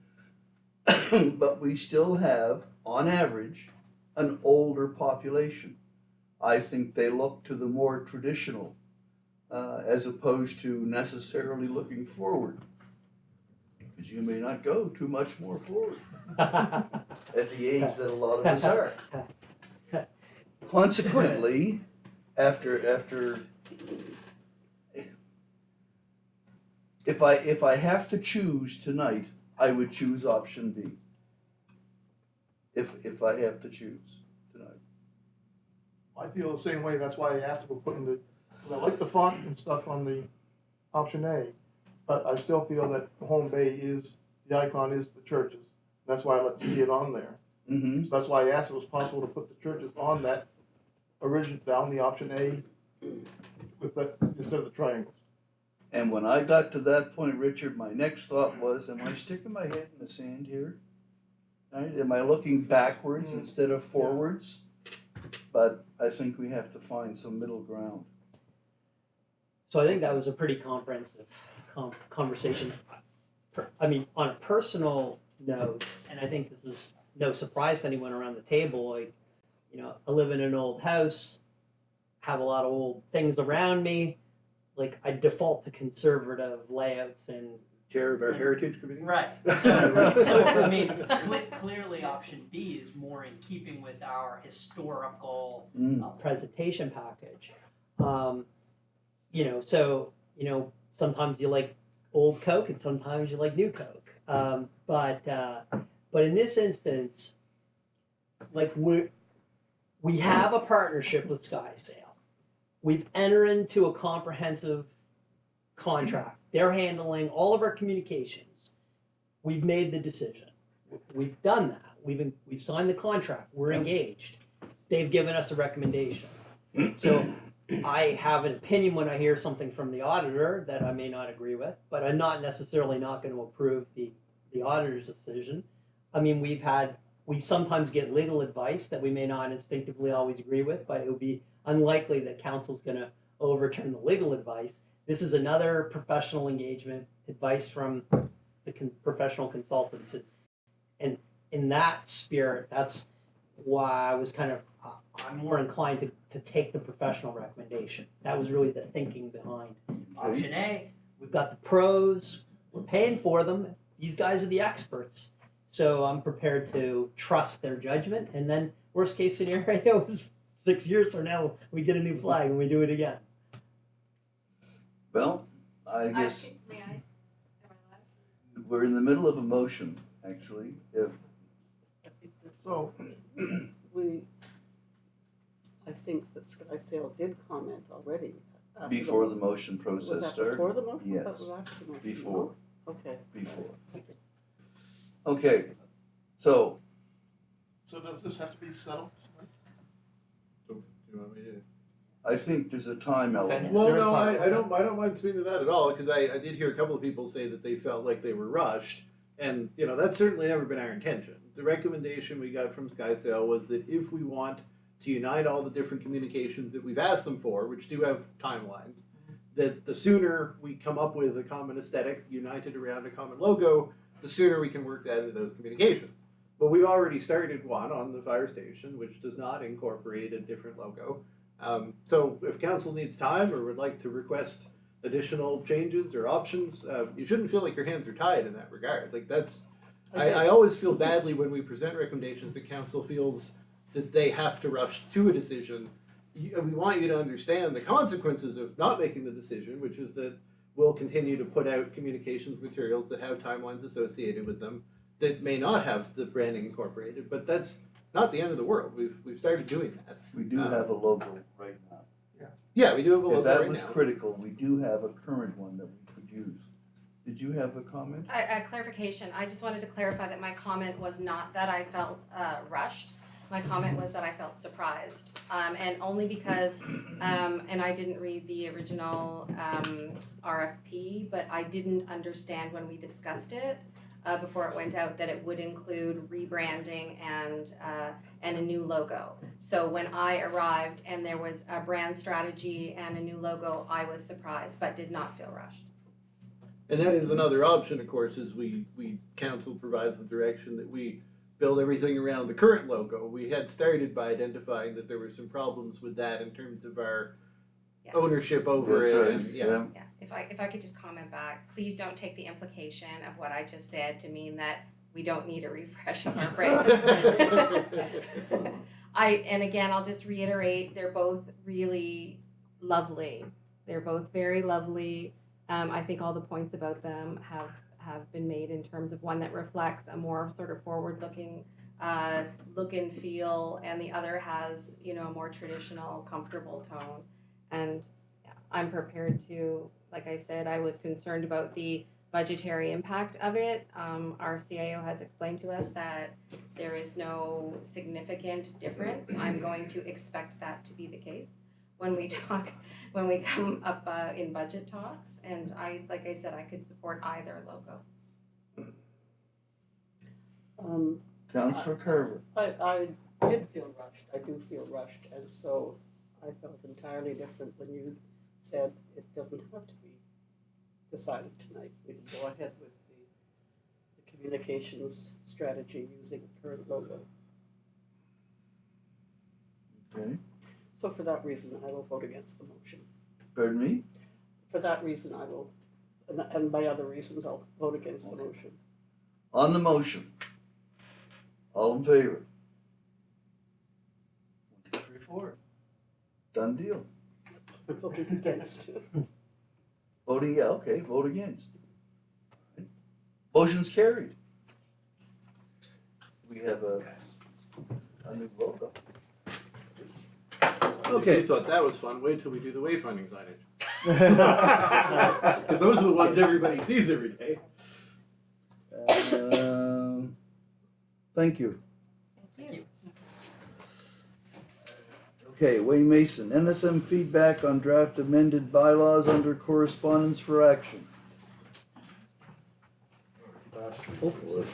but we still have, on average, an older population. I think they look to the more traditional, as opposed to necessarily looking forward, because you may not go too much more forward at the age that a lot of us are. Consequently, after if I have to choose tonight, I would choose option B. If I have to choose tonight. I feel the same way, that's why I asked about putting I like the font and stuff on the option A, but I still feel that Mahone Bay the icon is the churches. That's why I like to see it on there. Mm-hmm. So that's why I asked if it was possible to put the churches on that down the option A instead of the triangles. And when I got to that point, Richard, my next thought was, am I sticking my head in the sand here? Right? Am I looking backwards instead of forwards? But I think we have to find some middle ground. So I think that was a pretty comprehensive conversation. I mean, on a personal note, and I think this is no surprise to anyone around the table, like, I live in an old house, have a lot of old things around me. Like, I default to conservative layouts and Chair of our Heritage Committee? right. So I mean, clearly option B is more in keeping with our historical presentation package. Sometimes you like old Coke and sometimes you like new Coke. But in this instance, like we have a partnership with SkySail. We've entered into a comprehensive contract. They're handling all of our communications. We've made the decision. We've done that. we've signed the contract. We're engaged. They've given us a recommendation. So I have an opinion when I hear something from the auditor that I may not agree with, but I'm not necessarily not going to approve the auditor's decision. I mean, we sometimes get legal advice that we may not instinctively always agree with, but it would be unlikely that council's going to overturn the legal advice. This is another professional engagement, advice from the professional consultants. And in that spirit, that's why I was kind of, I'm more inclined to take the professional recommendation. That was really the thinking behind option A. We've got the pros, we're paying for them. These guys are the experts. So I'm prepared to trust their judgment. And then worst case scenario is 6 years from now, we get a new flag and we do it again. Well, I guess May I? Am I allowed? we're in the middle of a motion, actually. If So, I think that Sky Sale did comment already. after before the motion Was process that started. before the motion? Yes. That was after the motion. Before. Oh, okay. Before. Okay, so so does this have to be settled? Do you want me to? I think there's a time element. Well, There's no, time. I don't mind speaking to that at all, because I did hear a couple of people say that they felt like they were rushed, and you know that's certainly never been our intention. The recommendation we got from SkySail was that if we want to unite all the different communications that we've asked them for, which do have timelines, that the sooner we come up with a common aesthetic united around a common logo, the sooner we can work that into those communications. But we've already started one on the fire station, which does not incorporate a different logo. So if council needs time or would like to request additional changes or options, you shouldn't feel like your hands are tied in that regard. Like that's, I always feel badly when we present recommendations that council feels that they have to rush to a decision. We want you to understand the consequences of not making the decision, which is that we'll continue to put out communications materials that have timelines associated with them that may not have the branding incorporated, but that's not the end of the world. We've started doing that. We do have a logo right now. Yeah, we do have a logo If that right was now. critical, we do have a current one that we could use. Did you have a comment? A clarification. I just wanted to clarify that my comment was not that I felt rushed. My comment was that I felt surprised, and only because, and I didn't read the original RFP, but I didn't understand when we discussed it before it went out that it would include rebranding and a new logo. So when I arrived and there was a brand strategy and a new logo, I was surprised, but did not feel rushed. And that is another option, of course, is we council provides the direction that we build everything around the current logo. We had started by identifying that there were some problems with that in terms of our Yeah. ownership over That's it. right, And, yeah. Yeah, if I could just comment back, please don't take the implication of what I just said to mean that we don't need a refresh of our brand. And again, I'll just reiterate, they're both really lovely. They're both very lovely. I think all the points about them have been made in terms of one that reflects a more sort of forward-looking look and feel, and the other has, you know, a more traditional, comfortable tone. And yeah, I'm prepared to, like I said, I was concerned about the budgetary impact of it. Our CIO has explained to us that there is no significant difference. I'm going to expect that to be the case when we come up in budget talks. And like I said, I could support either logo. Councillor Carver. I did feel rushed. I do feel rushed, and so I felt entirely different when you said it doesn't have to be decided tonight. We can go ahead with the communications strategy using the current logo. Okay. So for that reason, I will vote against the motion. Pardon me? For that reason, I will, and by other reasons, I'll vote against the motion. On the motion. All in favor? 1, 2, 3, 4. Done deal. I'm voting against. Voting, yeah, okay, vote against. Motion's carried. We have a new logo. If you thought that was fun, wait till we do the wayfinding signage. Because those are the ones everybody sees every day. Thank you. Okay, Wayne Mason, NSM feedback on draft amended bylaws under correspondence for action. Pass these, Your Worship.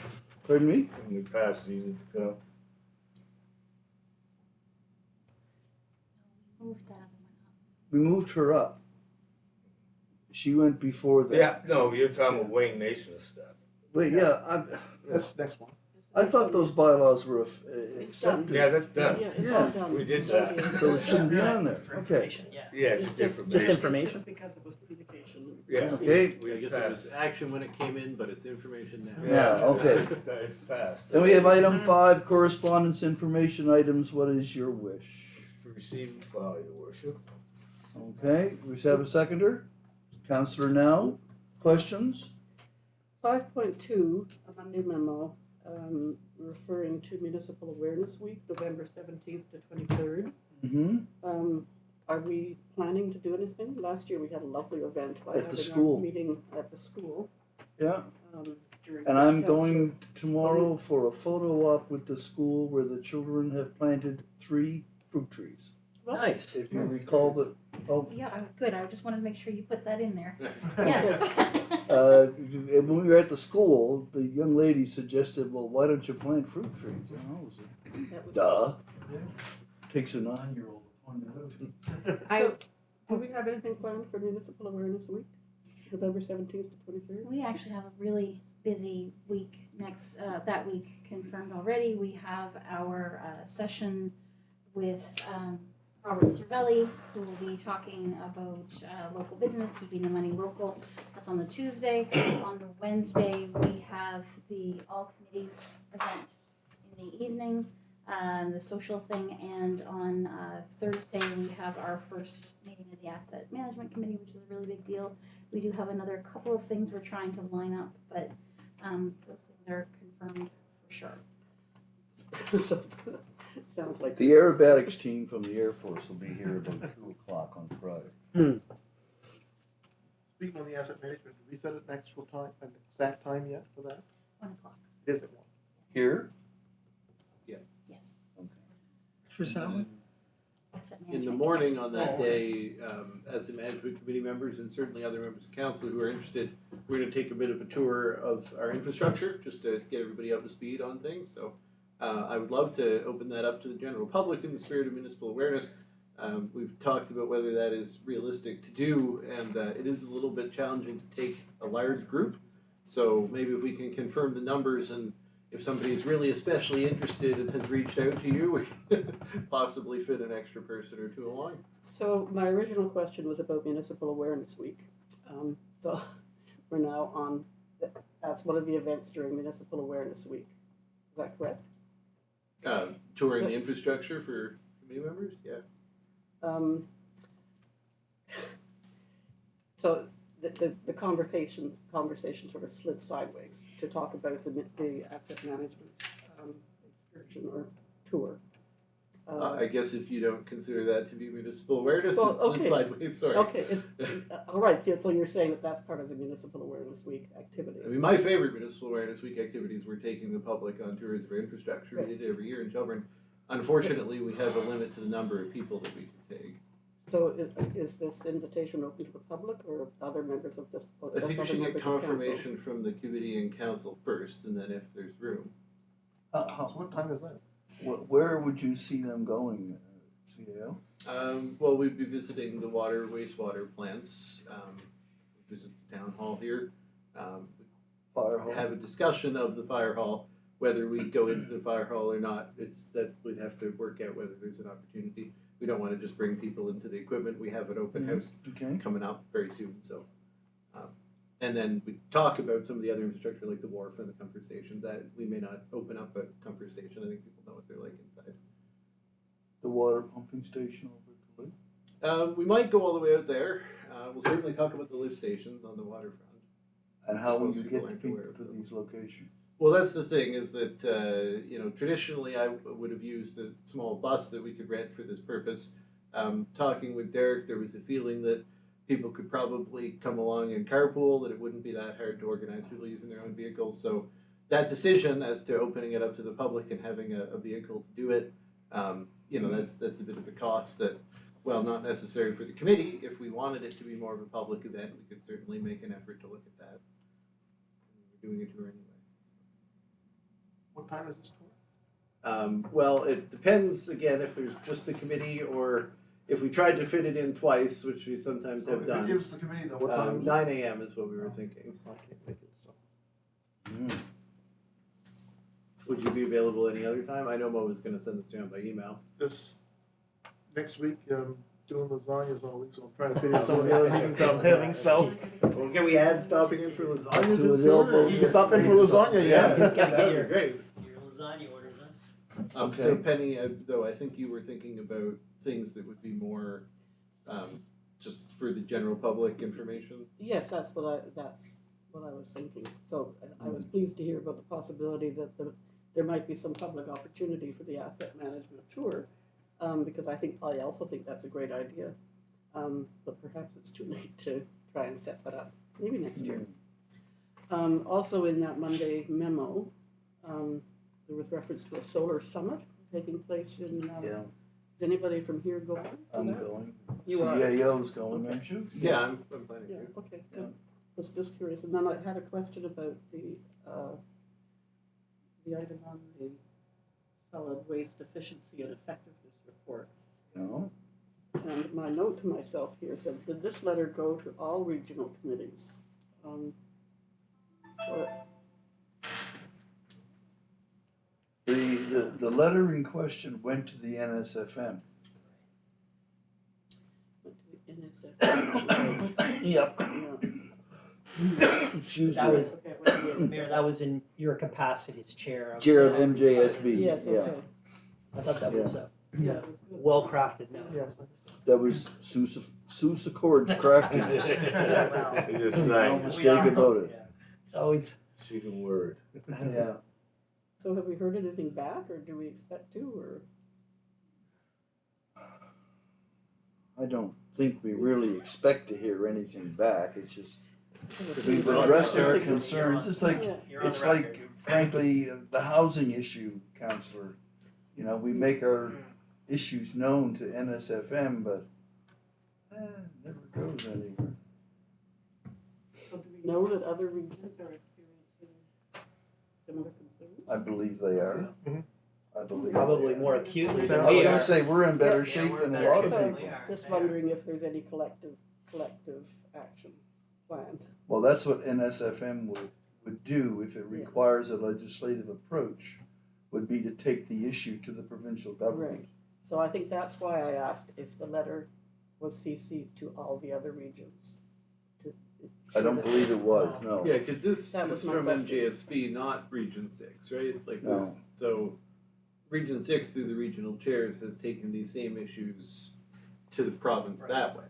Pardon me? Can we pass these at the council? Move that other one up. We moved her up. She went before that. Yeah, no, you're talking about Wayne Mason's stuff. Wait, yeah, That's next one. I thought those bylaws were It's done. accepted. Yeah, that's done. Yeah, it's Yeah. all done. We did It's all that. done. So it shouldn't be on there. For Okay. information, yeah. Yeah, it's It's different. Just Masons. information? Because it was communication. Yeah. Okay. We I guess it passed. was action when it came in, but it's information now. Yeah, okay. It's passed. Then we have item 5, correspondence information items. What is your wish? To receive and file, Your Worship. Okay, we have a seconder? Counselor Now, questions? 5.2, a Monday memo, referring to Municipal Awareness Week, November 17th to 23rd. Mm-hmm. Are we planning to do anything? Last year we had a lovely event by At the having school. our meeting at the school. Yeah, During and which I'm Councillor- going tomorrow for a photo op with the school where the children have planted 3 fruit trees. Nice. If you recall the, Yeah, good. I just wanted to make sure you put that in there. Yes. when we were at the school, the young lady suggested, well, why don't you plant fruit trees? You know, I was like, That was- duh. Takes a 9-year-old to find out. I, Do we have anything planned for Municipal Awareness Week, November 17th to 23rd? We actually have a really busy week next, that week confirmed already. We have our session with Robert Cervelli, who will be talking about local business, keeping the money local. That's on the Tuesday. On the Wednesday, we have the all committees event in the evening, the social thing, and on Thursday, we have our first meeting of the Asset Management Committee, which is a really big deal. We do have another couple of things we're trying to line up, but those things are confirmed for sure. So, sounds like. The aerobatics team from the Air Force will be here about 2 o'clock on Friday. Speaking on the asset management, did we set an actual time, an exact time yet for that? 1 o'clock. Is it one? Here? Yes. For someone? Asset In the management. morning on that day, as the management committee members and certainly other members of council who are interested, we're gonna take a bit of a tour of our infrastructure, just to get everybody up to speed on things, so I would love to open that up to the general public in the spirit of municipal awareness. We've talked about whether that is realistic to do, and it is a little bit challenging to take a large group. So maybe if we can confirm the numbers, and if somebody's really especially interested and has reached out to you, we can possibly fit an extra person or two along. So my original question was about Municipal Awareness Week. So we're now on, that's one of the events during Municipal Awareness Week. Is that correct? Touring the infrastructure for committee members, yeah. So the conversation sort of slid sideways to talk about the asset management excursion or tour. I guess if you don't consider that to be municipal awareness, Well, it's okay. sideways, sorry. Okay, all right, yeah, so you're saying that that's part of the Municipal Awareness Week activity. I mean, my favorite Municipal Awareness Week activities were taking the public on tours of our infrastructure. Right. We did it every year in Shelburne. Unfortunately, we have a limit to the number of people that we can take. So is this invitation open to the public or other members of this? I think we should get confirmation from the committee and council first, and then if there's room. What time is that? Where would you see them going, CAO? Well, we'd be visiting the water, wastewater plants, visit the town hall here, Fire hall? have a discussion of the fire hall, whether we go into the fire hall or not. It's that we'd have to work out whether there's an opportunity. We don't want to just bring people into the equipment. We have an open house Okay. coming up very soon, so. And then we talk about some of the other infrastructure like the wharf and the comfort stations that we may not open up a comfort station. I think people know what they're like inside. The water pumping station over at the lake? We might go all the way out there. We'll certainly talk about the lift stations on the waterfront. And how will Most you people get aren't people aware of to them. these locations? Well, that's the thing is that, traditionally I would have used a small bus that we could rent for this purpose. Talking with Derek, there was a feeling that people could probably come along and carpool, that it wouldn't be that hard to organize people using their own vehicles. So that decision as to opening it up to the public and having a vehicle to do it, that's a bit of a cost that, well, not necessary for the committee. If we wanted it to be more of a public event, we could certainly make an effort to look at that. We're doing a tour anyway. What time is this tour? Well, it depends, again, if there's just the committee or if we tried to fit it in twice, which we sometimes have If it done. gives the committee the what time? is it? 9 a.m. is what we were thinking. I can't make it, so. Would you be available any other time? I know Mo was gonna send this around by email. This, next week, doing lasagnas all week, so I'm trying to fit in some of the other meetings I'm having, so. Well, can we add stopping in for lasagna? To his elbows. You can stop in for lasagna, yeah. That'd be great. Your lasagna orders, huh? So Okay. Penny, though, I think you were thinking about things that would be more, just for the general public information. Yes, that's what I was thinking. So I was pleased to hear about the possibility that there might be some public opportunity for the asset management tour, because I also think that's a great idea. But perhaps it's too late to try and set that up. Maybe next year. Also in that Monday memo, there was reference to a solar summit taking place in, Yeah, is anybody from here going? to I'm that? going. You are? CIO's going, aren't you? Yeah, I'm planning Yeah, to. okay, good. Was just curious, and then I had a question about the item on the solid waste efficiency and effectiveness report. No? And my note to myself here said, did this letter go to all regional committees? Or The letter in question went to the NSFM. went to the NSF? Yep. Yeah. Excuse That me. was, Okay, went to the Mayor, NSF. that was in your capacity as chair of. Chair of MJSB. Yes, Yeah. okay, I thought that was a yeah, it was good. well-crafted note. Yes. That was Sousa Cord's craftiness. Well, It's just No saying, mistake about it. yeah. It's always, speaking word. Yeah. So have we heard anything back, or do we expect to, or? I don't think we really expect to hear anything back. It's just we've Seems addressed our like- concerns. It's like Yeah. you're on it's the like record. frankly the housing issue, Counselor. You know, we make our issues known to NSFM, but it never goes anywhere. So do we know that other regions are experiencing similar concerns? I believe they are. Mhm. I believe Probably they more are. acutely I than I was we gonna are. say we're in better Yeah, shape we're than a better lot of shape than people. we are. Just Yeah. wondering if there's any collective action planned. Well, that's what NSFM would do if it Yes. requires a legislative approach, would be to take the issue to the provincial government. Right. So I think that's why I asked if the letter was CC'd to all the other regions. to I don't show that- believe it was, no. Yeah, because this That was is my from question. MJSB, not Region 6, right? Like No. this, so Region 6 through the regional chairs has taken these same issues to the province Right. that way.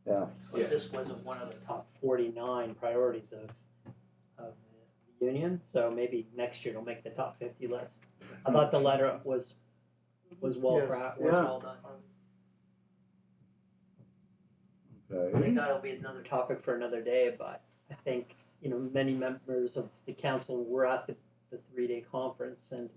Yeah. But this wasn't one of the top 49 priorities of the union, so maybe next year it'll make the top 50 list. I thought the letter was well Yes. crafted, Yeah. well done. I Okay. think that'll be another topic for another day, but I think, many members of the council were at the 3-day conference, and